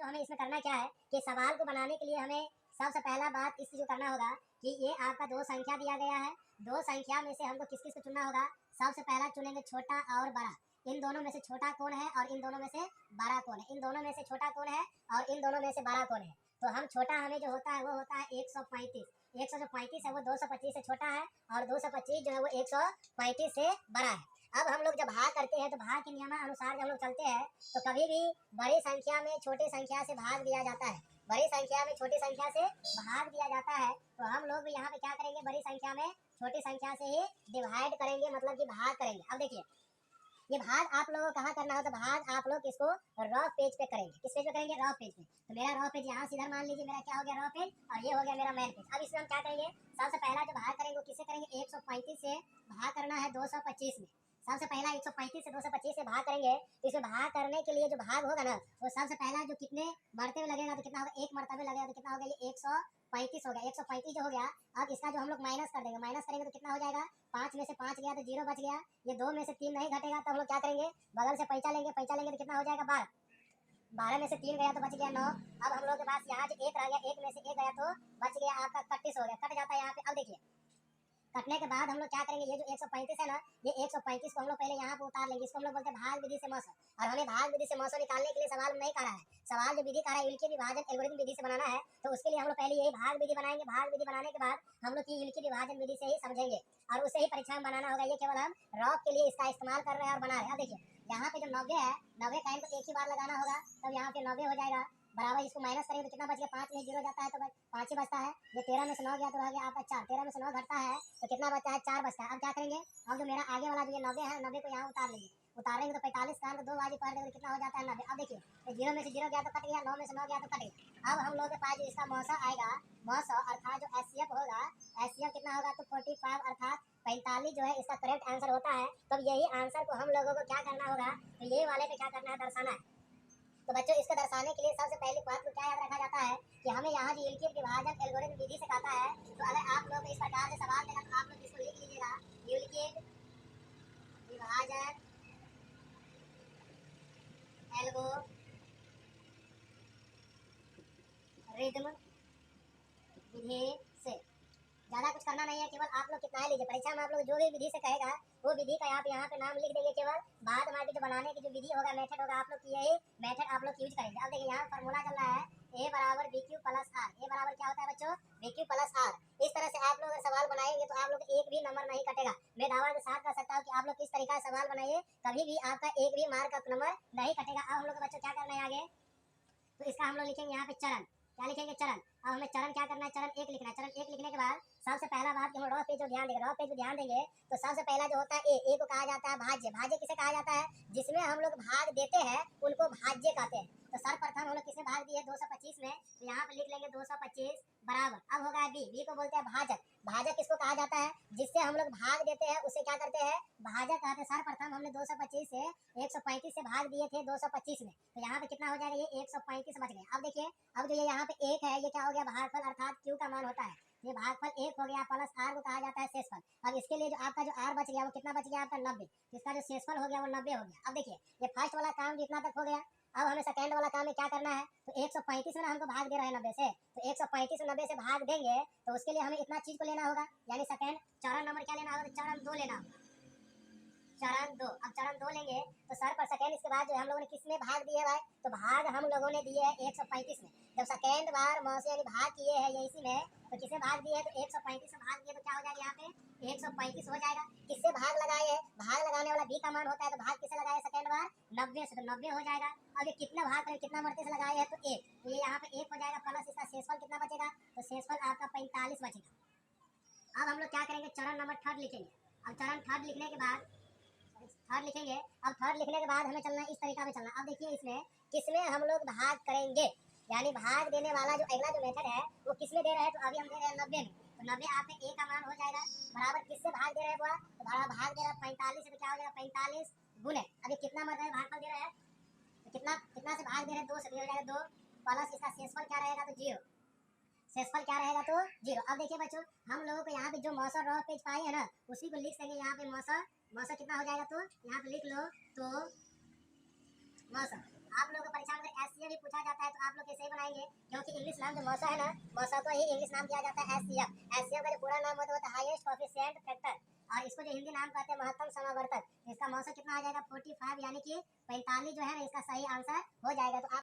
हमें इसमें करना क्या है कि सवाल को बनाने के लिए हमें सबसे पहला बात इस जो करना होगा कि ये आपका दो संख्या दिया गया है। दो संख्या में से हमको किस किस को चुनना होगा। सबसे पहला चुनेंगे छोटा और बड़ा। इन दोनों में से छोटा कौन है और इन दोनों में से बड़ा कौन है। इन दोनों में से छोटा कौन है और इन दोनों में से बड़ा कौन है। तो हम छोटा हमें जो होता है वो होता है 135। 135 है वो 225 से छोटा है और 225 जो है वो 135 से बड़ा है। अब हम लोग जब भाग करते हैं तो भाग के नियमानुसार जब हम लोग चलते हैं तो कभी भी बड़ी संख्या में छोटी संख्या से भाग दिया जाता है। बड़ी संख्या में छोटी संख्या से भाग दिया जाता है। तो हम लोग यहाँ पे क्या करेंगे, बड़ी संख्या में छोटी संख्या से ही डिवाइड करेंगे, मतलब कि भाग करेंगे। अब देखिए ये भाग आप लोगों को कहाँ करना हो, तो भाग आप लोग इसको रफ पेज पे करेंगे। किस पेज पे करेंगे, रफ पेज पे। तो मेरा रफ पेज यहाँ सीधा मान लीजिए मेरा क्या हो गया, रफ पेज, और ये हो गया मेरा मैन पेज। अब इसमें हम क्या करेंगे, सबसे पहला जो भाग करेंगे वो किससे करेंगे, 135 से भाग करना है 225 में। सबसे पहला 135 से 225 से भाग करेंगे। तो इसमें भाग करने के लिए जो भाग होगा ना, वो सबसे पहला जो कितने मरतबे लगेगा, तो कितना होगा, एक मरतबे लगेगा। तो कितना हो गया, ये 135 हो गया। 135 जो हो गया, अब इसका जो हम लोग माइनस कर देंगे, माइनस करेंगे तो कितना हो जाएगा, 5 में से 5 गया तो 0 बच गया। ये 2 में से 3 नहीं घटेगा तो हम लोग क्या करेंगे, बगल से पैंचा लेंगे। पैंचा लेंगे तो कितना हो जाएगा, 12। 12 में से 3 गया तो बच गया 9। अब हम लोग के पास यहाँ जो एक रह गया, एक में से एक गया तो बच गया आपका 31 हो गया, कट जाता है यहाँ पे। अब देखिए कटने के बाद हम लोग क्या करेंगे, ये जो 135 है ना, ये 135 को हम लोग पहले यहाँ पे उतार लेंगे। इसको हम लोग बोलते हैं भाग विधि से मौसा। और हमें भाग विधि से मौसा निकालने के लिए सवाल नहीं करा है, सवाल जो विधि करा है यूल के विभाजन एल्गोरिथम विधि से बनाना है। तो उसके लिए हम लोग पहले यही भाग विधि बनाएंगे। भाग विधि बनाने के बाद हम लोग की यूल के विभाजन विधि से ही समझेंगे और उसे ही परीक्षा में बनाना होगा। ये केवल हम रॉक के लिए इसका इस्तेमाल कर रहे हैं और बना रहे हैं। अब देखिए यहाँ पे जो 90 है, 90 का इनको एक ही बार लगाना होगा, तब यहाँ पे 90 हो जाएगा। बराबर इसको माइनस करेंगे तो कितना बच गया, 5 में 0 जाता है तो 5 ही बचता है। ये 13 में से 9 गया तो रह गया आपका 4। 13 में से 9 घटता है तो कितना बचता है, 4 बचता है। अब क्या करेंगे, अब जो मेरा आगे वाला जो ये 90 है, 90 को यहाँ उतार लेंगे। उतारेंगे तो 45 का 2 बाजी पढ़ देंगे, कितना हो जाता है 90। अब देखिए 0 में से 0 गया तो कट गया, 9 में से 9 गया तो कट गया। अब हम लोग के पास जो इसका मौसा आएगा, मौसा अर्थात जो एचसीएफ होगा, एचसीएफ कितना होगा तो 45 अर्थात 45 जो है इसका करेक्ट आंसर होता है। तब यही आंसर को हम लोगों को क्या करना होगा, तो ये वाले पे क्या करना है, दर्शाना है। तो बच्चों इसको दर्शाने के लिए सबसे पहली बात को क्या याद रखा जाता है कि हमें यहाँ जो यूल विभाजन एल्गोरिथम विधि से कहता है। तो अगर आप लोग इस प्रकार से सवाल देगा तो आप लोग इसको लिख लीजिएगा, यूल विभाजन एल्गोरिथम विधि से। ज्यादा कुछ करना नहीं है, केवल आप लोग कितना है लीजिए, परीक्षा में आप लोग जो भी विधि से कहेगा वो विधि का आप यहाँ पे नाम लिख देंगे। केवल बाद में जो बनाने की जो विधि होगा, मेथड होगा, आप लोग की यही मेथड आप लोग यूज करेंगे। अब देखिए यहाँ फॉर्मूला चल रहा है a बराबर bq प्लस आर। ए बराबर क्या होता है बच्चों, bq प्लस आर। इस तरह से आप लोग अगर सवाल बनाएंगे तो आप लोग एक भी नंबर नहीं कटेगा। मैं दावा के साथ कह सकता हूँ कि आप लोग किस तरीका से सवाल बनाइए, कभी भी आपका एक भी मार्क का नंबर नहीं कटेगा। अब हम लोग बच्चों क्या करना है आगे, तो इसका हम लोग लिखेंगे यहाँ पे चरण। क्या लिखेंगे, चरण। अब हमें चरण क्या करना है, चरण 1 लिखना है। चरण 1 लिखने के बाद सबसे पहला बात कि हम रॉ पेज ध्यान देंगे, रॉ पेज ध्यान देंगे तो सबसे पहला जो होता है ए को कहा जाता है भाज्य। भाज्य किसे कहा जाता है, जिसमें हम लोग भाग देते हैं उनको भाज्य कहते हैं। तो सर्वप्रथम हम लोग किसमें भाग दिए, 225 में। तो यहाँ पे लिख लेंगे 225 बराबर। अब होगा बी, बी को बोलते हैं भाजक। भाजक किसको कहा जाता है, जिससे हम लोग भाग देते हैं उसे क्या करते हैं, भाजक कहते हैं। सर्वप्रथम हमने 225 से 135 से भाग दिए थे 225 में। तो यहाँ पे कितना हो जाएगा, ये 135 बच गए। अब देखिए अब जो ये यहाँ पे 1 है, ये क्या हो गया, भागफल अर्थात क्यू का मान होता है। ये भागफल 1 हो गया प्लस आर को कहा जाता है शेषफल। अब इसके लिए जो आपका जो आर बच गया वो कितना बच गया आपका 90। इसका जो शेषफल हो गया वो 90 हो गया। अब देखिए ये फर्स्ट वाला काम जितना तक हो गया। अब हमें सेकंड वाला काम में क्या करना है, तो 135 में ना हमको भाग दे रहे हैं 90 से, तो 135 में 90 से भाग देंगे तो उसके लिए हमें इतना चीज को लेना होगा, यानी सेकंड चरण नंबर क्या लेना होगा, तो चरण 2 लेना होगा, चरण 2। अब चरण 2 लेंगे तो सर पर सेकंड इसके बाद जो हम लोगों ने किसमें भाग दिए भाई, तो भाग हम लोगों ने दिए है 135 में। जब सेकंड बार मौसे यानी भाग किए हैं ये इसी में, तो किसमें भाग दिए है, तो 135 में भाग दिए तो क्या हो जाएगा यहाँ पे 135 हो जाएगा। किससे भाग लगाए है, भाग लगाने वाला बी का मान होता है, तो भाग किससे लगाए सेकंड बार 90 से, तो 90 हो जाएगा। अब ये कितना भाग करें, कितना मरते से लगाए हैं, तो 1, तो ये यहाँ पे 1 हो जाएगा प्लस इसका शेषफल कितना बचेगा, तो शेषफल आपका 45 बचेगा। अब हम लोग क्या करेंगे, चरण नंबर 3 लिखेंगे। अब चरण 3 लिखने के बाद थर्ड लिखेंगे। अब थर्ड लिखने के बाद हमें चलना है इस तरीका में चलना। अब देखिए इसमें किसमें हम लोग भाग करेंगे, यानी भाग देने वाला जो अगला जो मेथड है वो किसमें दे रहे हैं, तो अभी हम दे रहे हैं 90 में। तो 90 आप ए का मान हो जाएगा बराबर किससे भाग दे रहे हैं, तो बड़ा भाग दे रहा है 45 से, तो क्या हो जाएगा 45 गुने। अब ये कितना मतलब है भागफल दे रहा है, तो कितना कितना से भाग दे रहे हैं, 2 से, हो जाएगा 2 प्लस इसका शेषफल क्या रहेगा, तो 0। शेषफल क्या रहेगा, तो 0। अब देखिए बच्चों हम लोगों को यहाँ पे जो मौसा रॉ पेज पाए है ना, उसी को लिख देंगे यहाँ पे मौसा। मौसा कितना हो जाएगा, तो यहाँ पे लिख लो, तो मौसा आप लोगों को परीक्षा में अगर एससीएफ भी पूछा जाता है तो आप लोग कैसे ही बनाएंगे, क्योंकि इंग्लिश नाम जो मौसा है ना, मौसा को ही इंग्लिश नाम दिया जाता है एससीएफ। एससीएफ का जो पूरा नाम होता है हाईएस्ट कोएफिशिएंट फैक्टर, और इसको जो हिंदी नाम कहते हैं महत्तम समावर्तक। इसका मौसा कितना आ जाएगा 45, यानी कि 45 जो है ना इसका सही आंसर हो जाएगा। तो आप